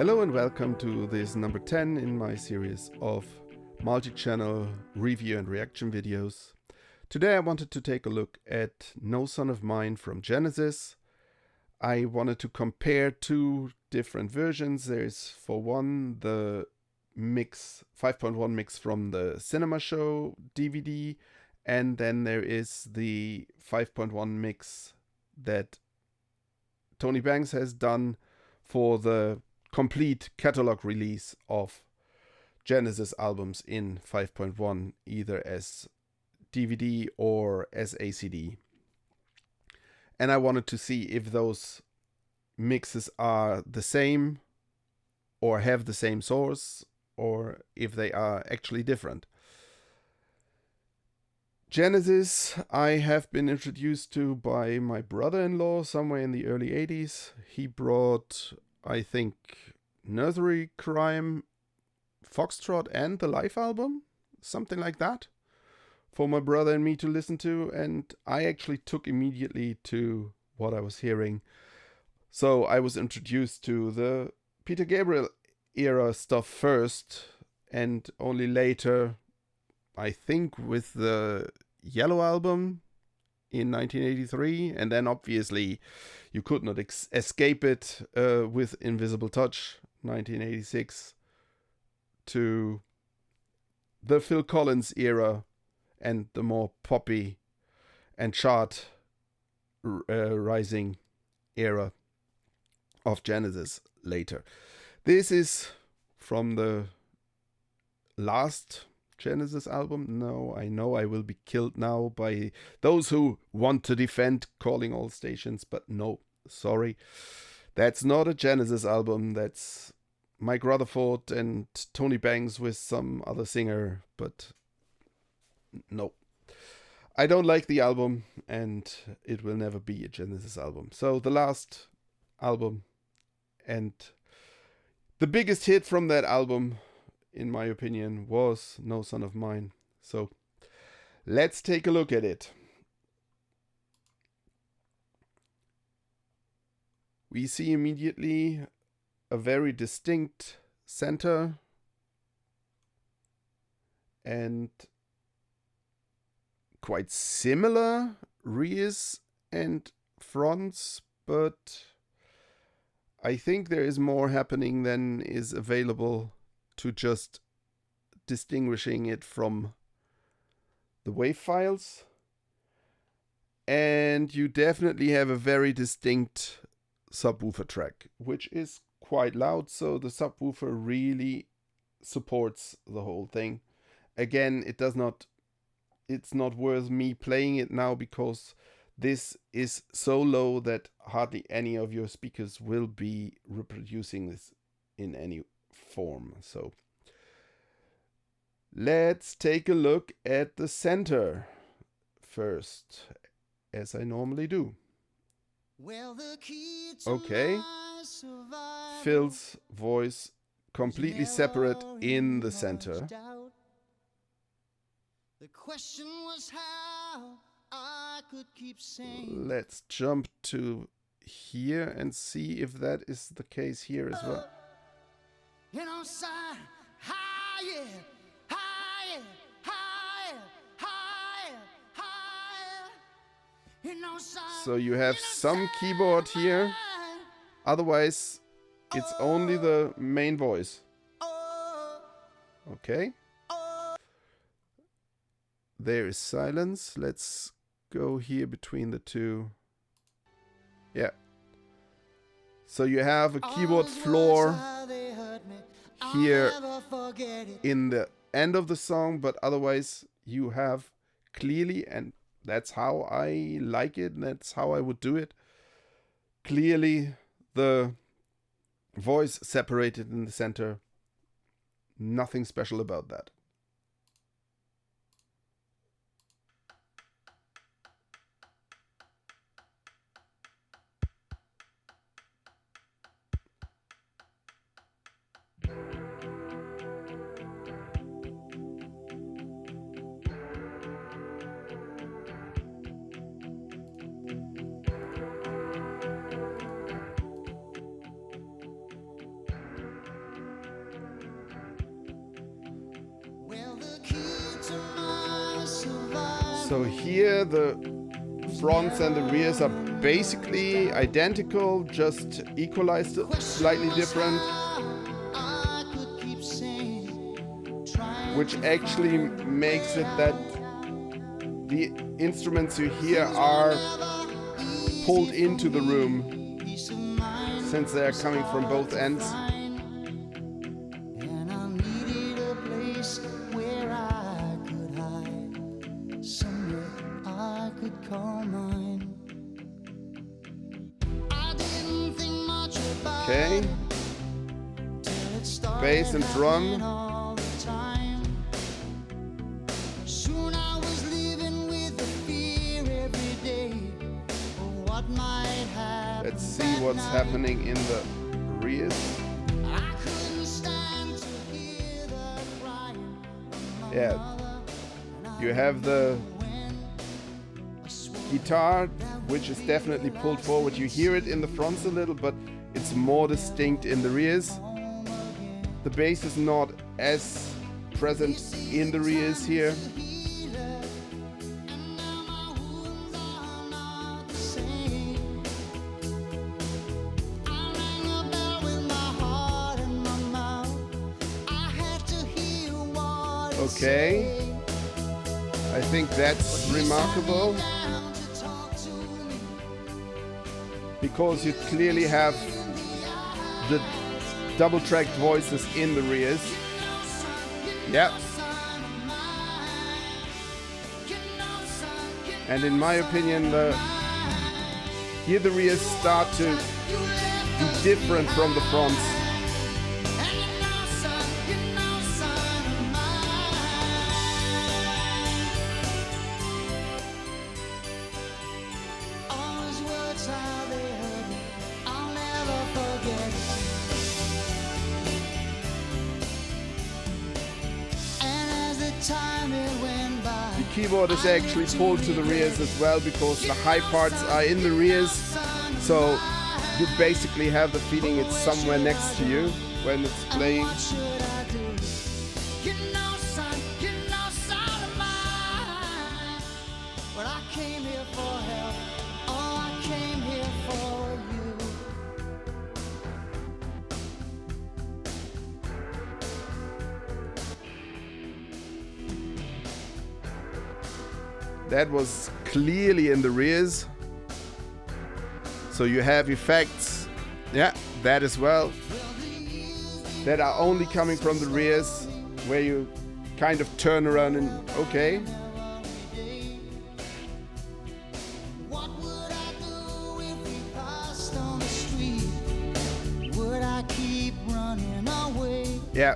Hello and welcome to this number 10 in my series of multi-channel review and reaction videos. Today I wanted to take a look at No Son of Mine from Genesis. I wanted to compare two different versions. There's for one the mix 5.1 mix from the Cinema Show DVD, and then there is the 5.1 mix that Tony Banks has done for the complete catalog release of Genesis albums in 5.1, either as DVD or as SACD. And I wanted to see if those mixes are the same or have the same source, or if they are actually different. Genesis I have been introduced to by my brother-in-law somewhere in the early 80s. He brought, I think, Nursery Crime, Foxtrot and the Live album, something like that, for my brother and me to listen to, and I actually took immediately to what I was hearing. So I was introduced to the Peter Gabriel era stuff first, and only later, I think, with the Yellow album in 1983, and then obviously you could not escape it with Invisible Touch 1986, to the Phil Collins era and the more poppy and chart rising era of Genesis later. This is from the last Genesis album. No, I know I will be killed now by those who want to defend Calling All Stations, but no, sorry. That's not a Genesis album. That's Mike Rutherford and Tony Banks with some other singer, but no. I don't like the album, and it will never be a Genesis album. So the last album and the biggest hit from that album, in my opinion, was No Son of Mine. So let's take a look at it. We see immediately a very distinct center and quite similar rears and fronts, but I think there is more happening than is available to just distinguishing it from the WAV files. And you definitely have a very distinct subwoofer track, which is quite loud, so the subwoofer really supports the whole thing. Again, it's not worth me playing it now, because this is so low that hardly any of your speakers will be reproducing this in any form. So let's take a look at the center first, as I normally do. Okay, Phil's voice completely separate in the center. The question was how I could keep saying. Let's jump to here and see if that is the case here as well. You know, side, higher, higher, higher, higher, higher. You know, side, so you have some keyboard here. Otherwise, it's only the main voice. Okay. There is silence. Let's go here between the two. Yeah. So you have a keyboard floor here in the end of the song, but otherwise you have clearly, and that's how I like it, and that's how I would do it, clearly the voice separated in the center. Nothing special about that. So here the fronts and the rears are basically identical, just equalized slightly different, which actually makes it that the instruments you hear are pulled into the room since they are coming from both ends. Okay, bass and drum. Let's see what's happening in the rears. Yeah, you have the guitar, which is definitely pulled forward. You hear it in the fronts a little, but it's more distinct in the rears. The bass is not as present in the rears here. Okay, I think that's remarkable because you clearly have the double-tracked voices in the rears. Yep. And in my opinion, here the rears start to be different from the fronts. The keyboard is actually pulled to the rears as well because the high parts are in the rears, so you basically have the feeling it's somewhere next to you when it's playing. That was clearly in the rears. So you have effects, yeah, that as well, that are only coming from the rears, where you kind of turn around and, okay. Yeah.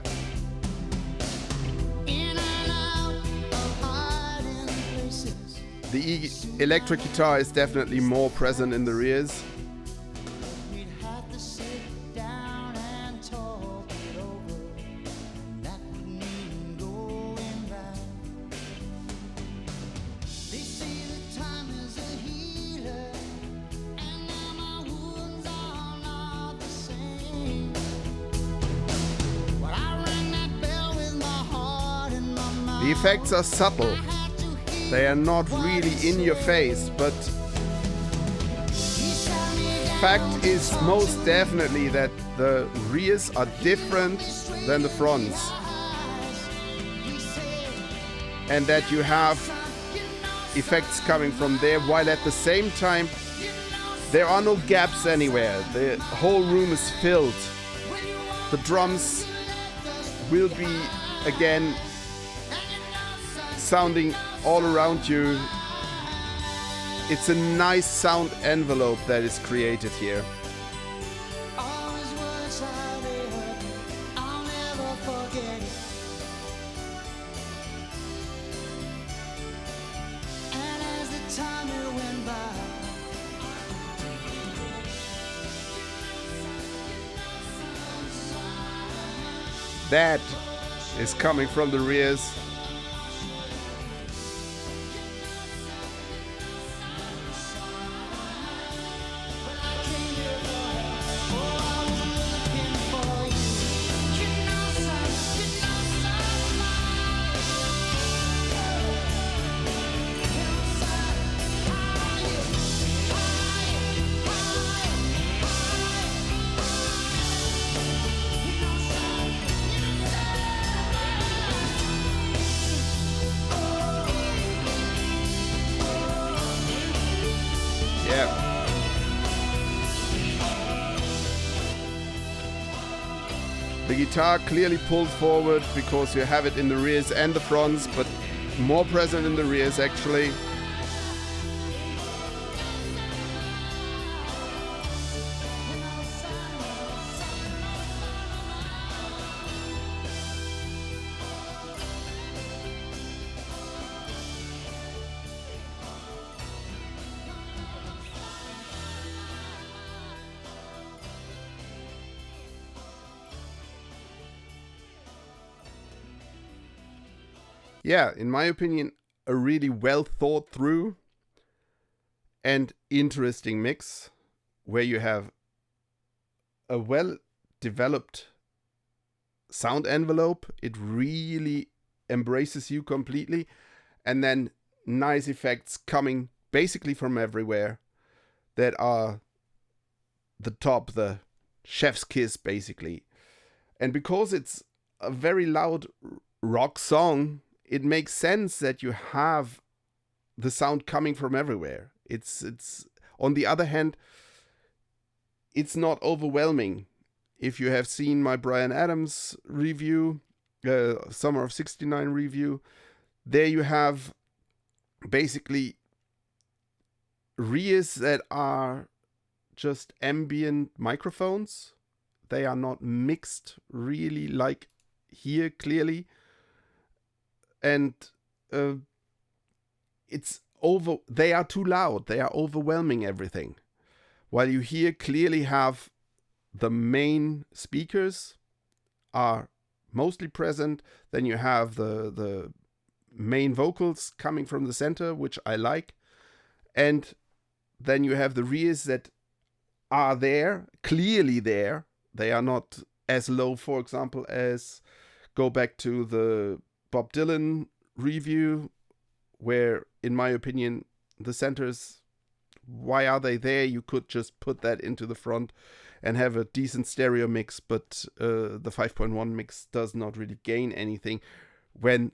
The electric guitar is definitely more present in the rears. The effects are subtle. They are not really in your face, but fact is most definitely that the rears are different than the fronts, and that you have effects coming from there, while at the same time there are no gaps anywhere. The whole room is filled. The drums will be again sounding all around you. It's a nice sound envelope that is created here. That is coming from the rears. The guitar clearly pulled forward because you have it in the rears and the fronts, but more present in the rears actually. Yeah, in my opinion, a really well thought through and interesting mix where you have a well developed sound envelope. It really embraces you completely, and then nice effects coming basically from everywhere that are the chef's kiss basically. And because it's a very loud rock song, it makes sense that you have the sound coming from everywhere. It's on the other hand, it's not overwhelming. If you have seen my Bryan Adams review, Summer of '69 review, there you have basically rears that are just ambient microphones. They are not mixed really like here clearly. And they are too loud. They are overwhelming everything. While you here clearly have the main speakers are mostly present. Then you have the main vocals coming from the center, which I like. And then you have the rears that are there, clearly there. They are not as low, for example, as go back to the Bob Dylan review, where, in my opinion, the centers, why are they there? You could just put that into the front and have a decent stereo mix, but the 5.1 mix does not really gain anything when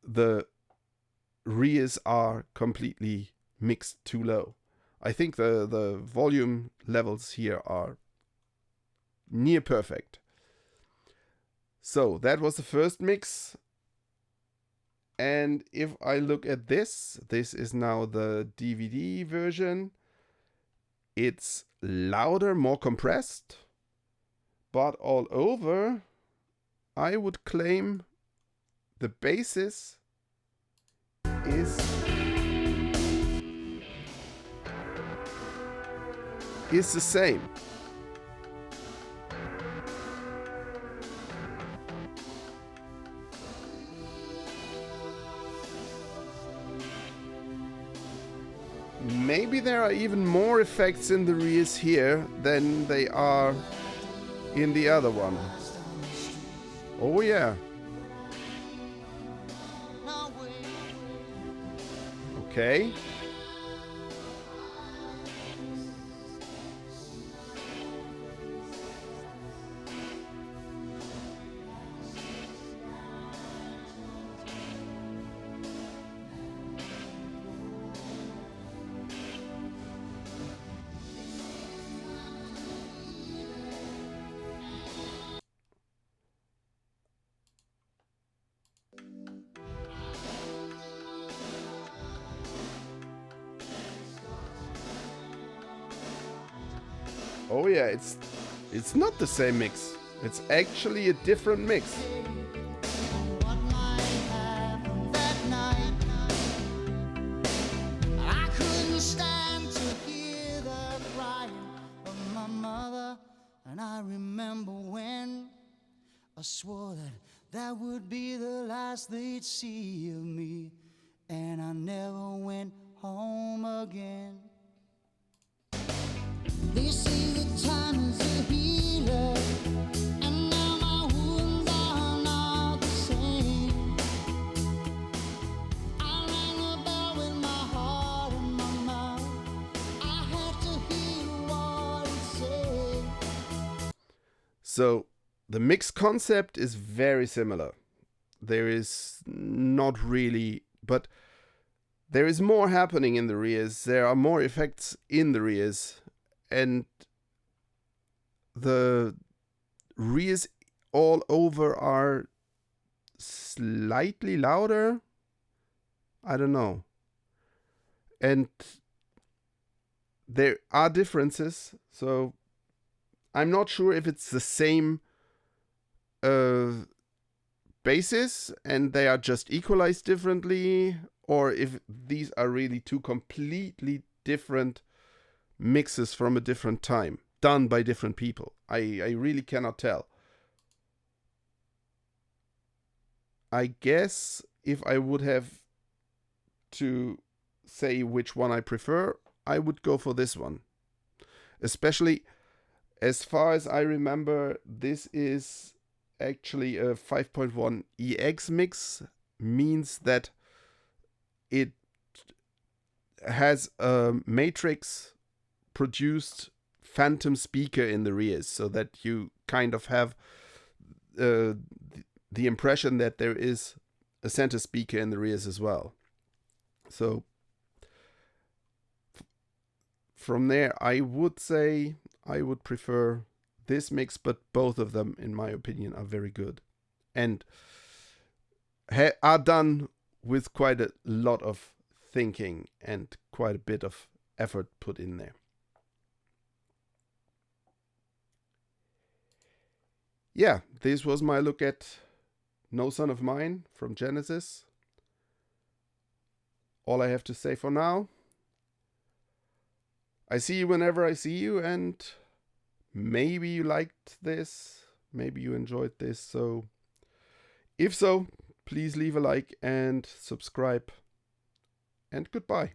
the rears are completely mixed too low. I think the volume levels here are near perfect. So that was the first mix. And if I look at this is now the DVD version. It's louder, more compressed, but all over, I would claim the basis is the same. Maybe there are even more effects in the rears here than they are in the other one. Oh yeah. Okay. Oh yeah, it's not the same mix. It's actually a different mix. What might happen that night? I couldn't stand to hear the crying of my mother, and I remember when I swore that would be the last they'd see of me, and I never went home again. They say that time is a healer, and now my wounds are not the same. I rang the bell with my heart in my mouth. I had to hear what it said. So the mix concept is very similar. There is not really, but there is more happening in the rears. There are more effects in the rears. And the rears all over are slightly louder. I don't know. And there are differences, so I'm not sure if it's the same basis and they are just equalized differently, or if these are really two completely different mixes from a different time, done by different people. I really cannot tell. I guess if I would have to say which one I prefer, I would go for this one. Especially, as far as I remember, this is actually a 5.1 EX mix, means that it has a matrix produced phantom speaker in the rears, so that you kind of have the impression that there is a center speaker in the rears as well. So from there, I would say I would prefer this mix, but both of them, in my opinion, are very good and are done with quite a lot of thinking and quite a bit of effort put in there. Yeah, this was my look at No Son of Mine from Genesis. All I have to say for now. I see you whenever I see you, and maybe you liked this, maybe you enjoyed this. So if so, please leave a like and subscribe, and goodbye.